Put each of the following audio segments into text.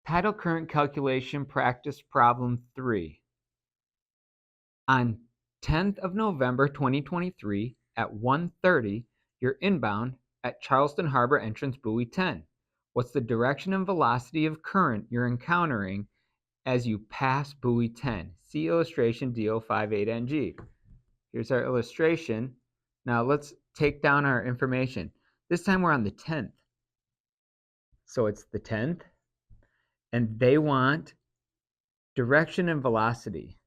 Tidal current calculation practice problem 3. On 10th of November 2023 at 1:30, you're inbound at Charleston Harbor entrance buoy 10. What's the direction and velocity of current you're encountering as you pass buoy 10? See illustration DO58NG. Here's our illustration. Now let's take down our information. This time we're on the 10th. So it's the 10th. And they want direction and velocity.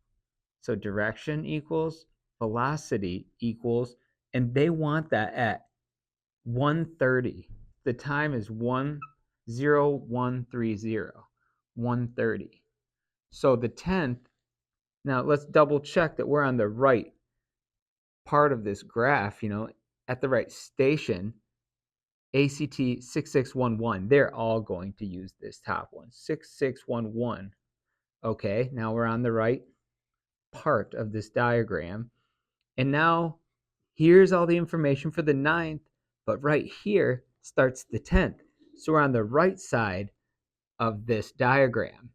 So direction equals velocity equals, and they want that at 1:30. The time is 1:0130, 1:30. So the 10th, now let's double check that we're on the right part of this graph, at the right station. ACT 6611, they're all going to use this top one, 6611. Okay, now we're on the right part of this diagram. And now here's all the information for the 9th, but right here starts the 10th. So we're on the right side of this diagram.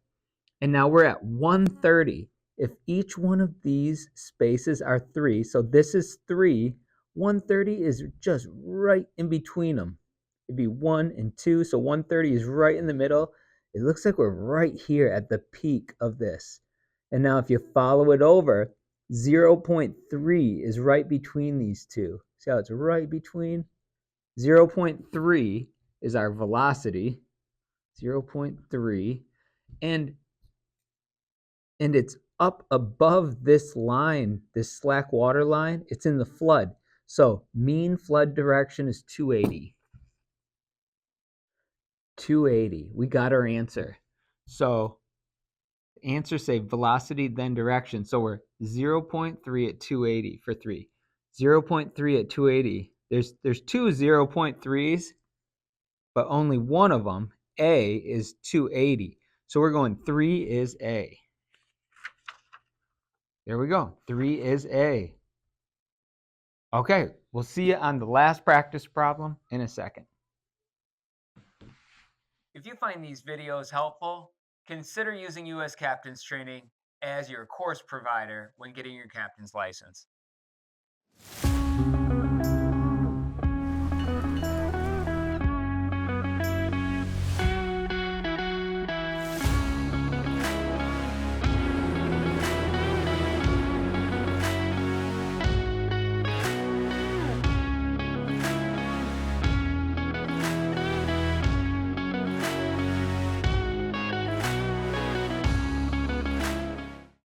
And now we're at 1:30. If each one of these spaces are 3, so this is 3, 1:30 is just right in between them. It'd be 1 and 2, so 1:30 is right in the middle. It looks like we're right here at the peak of this. And now if you follow it over, 0.3 is right between these two. See how it's right between? 0.3 is our velocity, 0.3, and it's up above this line, this slack water line. It's in the flood. So mean flood direction is 280. 280. We got our answer. So answer say velocity then direction. So we're 0.3 at 280 for 3. 0.3 at 280. There's two 0.3s, but only one of them, A, is 280. So we're going 3 is A. There we go. 3 is A. Okay, we'll see you on the last practice problem in a second. If you find these videos helpful, consider using US Captain's Training as your course provider when getting your captain's license.